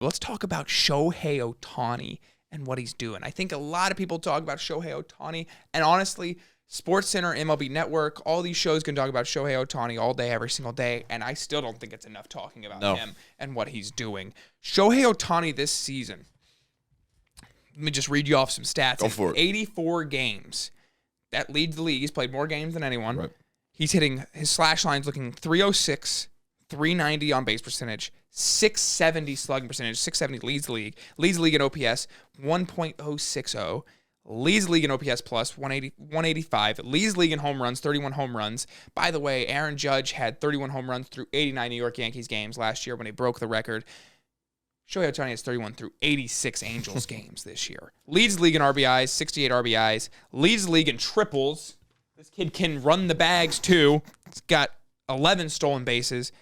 let's talk about Shohei Ohtani and what he's doing. I think a lot of people talk about Shohei Ohtani, and honestly, SportsCenter, MLB Network, all these shows can talk about Shohei Ohtani all day, every single day, and I still don't think it's enough talking about him and what he's doing. Shohei Ohtani this season, let me just read you off some stats. Go for it. 84 games. That leads the league. He's played more games than anyone. Right. He's hitting, his slash line's looking 306, 390 on base percentage, 670 slugging percentage. 670 leads the league. Leads the league in OPS, 1.060. Leads the league in OPS plus 185. Leads the league in home runs, 31 home runs. By the way, Aaron Judge had 31 home runs through 89 New York Yankees games last year when he broke the record. Shohei Ohtani has 31 through 86 Angels games this year. Leads the league in RBIs, 68 RBIs. Leads the league in triples. This kid can run the bags too. He's got 11 stolen bases,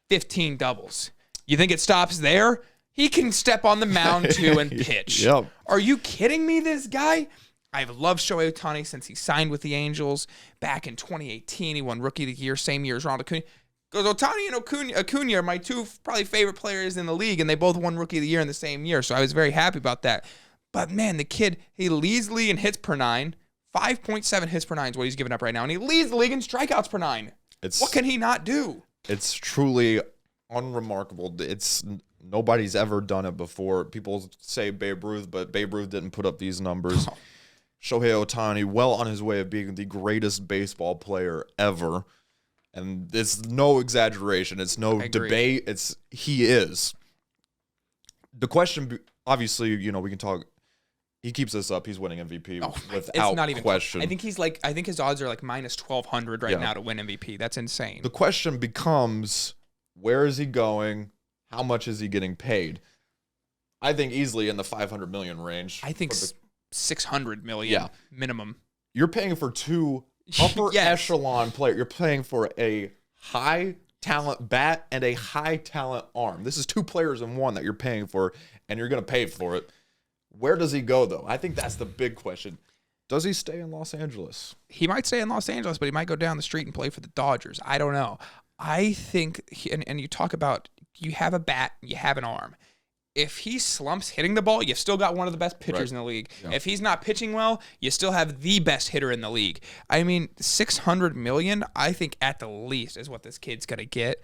15 doubles. You think it stops there? He can step on the mound too and pitch. Yep. Are you kidding me, this guy? I've loved Shohei Ohtani since he signed with the Angels back in 2018. He won Rookie of the Year, same year as Ronald Acuna. Because Ohtani and Acuna are my two probably favorite players in the league, and they both won Rookie of the Year in the same year, so I was very happy about that. But, man, the kid, he leads the league in hits per nine. 5.7 hits per nine is what he's giving up right now, and he leads the league in strikeouts per nine. What can he not do? It's truly unremarkable. Nobody's ever done it before. People say Babe Ruth, but Babe Ruth didn't put up these numbers. Shohei Ohtani, well on his way of being the greatest baseball player ever. And it's no exaggeration. It's no debate. He is. The question, obviously, we can talk. He keeps this up. He's winning MVP without not even question. I think his odds are like minus 1,200 right now to win MVP. That's insane. The question becomes, where is he going? How much is he getting paid? I think easily in the $500 million range. I think $600 million minimum. You're paying for two upper echelon players. You're paying for a high talent bat and a high talent arm. This is two players in one that you're paying for, and you're going to pay for it. Where does he go, though? I think that's the big question. Does he stay in Los Angeles? He might stay in Los Angeles, but he might go down the street and play for the Dodgers. I don't know. I think, and you talk about, you have a bat, you have an arm. If he slumps hitting the ball, you've still got one of the best pitchers in the league. Yeah. If he's not pitching well, you still have the best hitter in the league. I mean, $600 million, I think at the least is what this kid's going to get.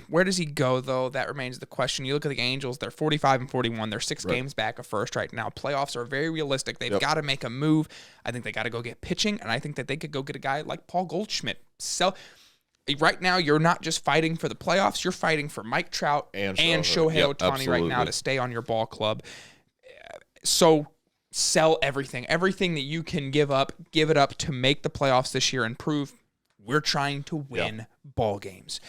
Where does he go, though? That remains the question. You look at the Angels, they're 45-41. They're 6 games back of first right now. Playoffs are very realistic. They've got to make a move. I think they got to go get pitching, and I think that they could go get a guy like Paul Goldschmidt. So right now, you're not just fighting for the playoffs. You're fighting for Mike Trout and Shohei Ohtani right now to stay on your ball club. So sell everything. Everything that you can give it up to make the playoffs this year and prove we're trying to win ball games.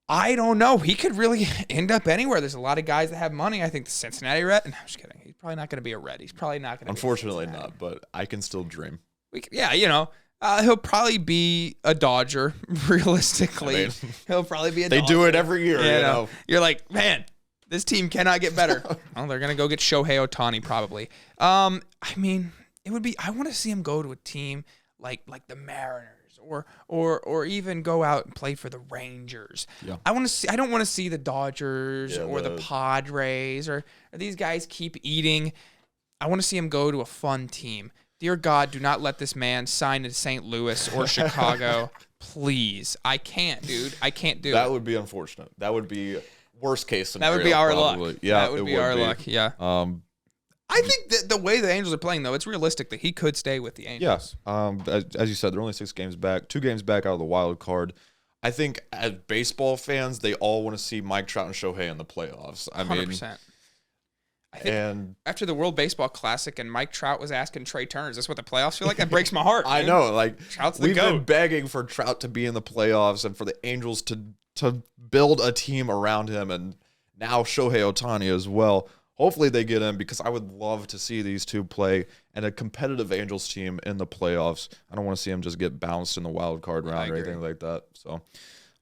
I don't know. He could really end up anywhere. There's a lot of guys that have money. I think the Cincinnati Red. No, I'm just kidding. He's probably not going to be a Red. He's probably not going to. Unfortunately, not. But I can still dream. He'll probably be a Dodger. Realistically, he'll probably be a Dodger. They do it every year. You know. You're like, man, this team cannot get better. Well, they're going to go get Shohei Ohtani probably. I mean, it would be. I want to see him go to a team like the Mariners. Or even go out and play for the Rangers. Yeah. I don't want to see the Dodgers or the Padres or these guys keep eating. I want to see him go to a fun team. Dear God, do not let this man sign to St. Louis or Chicago. Please. I can't, dude. I can't do it. That would be unfortunate. That would be worst case scenario. That would be our luck. Yeah, that would be our luck. Yeah. I think that the way the Angels are playing, though, it's realistic that he could stay with the Angels. Yeah. As you said, they're only 6 games back, 2 games back out of the wild card. I think as baseball fans, they all want to see Mike Trout and Shohei in the playoffs. 100%. I think after the World Baseball Classic and Mike Trout was asking Trey Turner, is this what the playoffs feel like? That breaks my heart. I know. Trout's the we've GOAT. been begging for Trout to be in the playoffs and for the Angels to build a team around him, and now Shohei Ohtani as well. Hopefully they get in, because I would love to see these two play and a competitive Angels team in the playoffs. I don't want to see them just get bounced in the wild card round or anything like that. So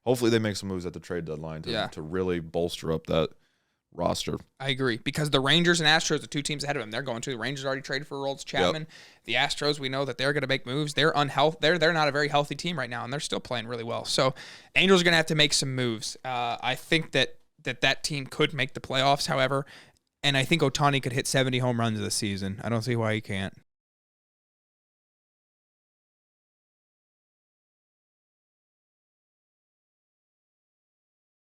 hopefully they make some moves at the trade deadline to really bolster up that roster. I agree, because the Rangers and Astros are 2 teams ahead of them. They're going to. The Rangers already traded for Aroldis Chapman. Yep. The Astros, we know that they're going to make moves. They're They're not a very healthy team right now, and they're still playing really well. So Angels are going to have to make some moves. I think that that team could make the playoffs, however, and I think Ohtani could hit 70 home runs this season. I don't see why he can't.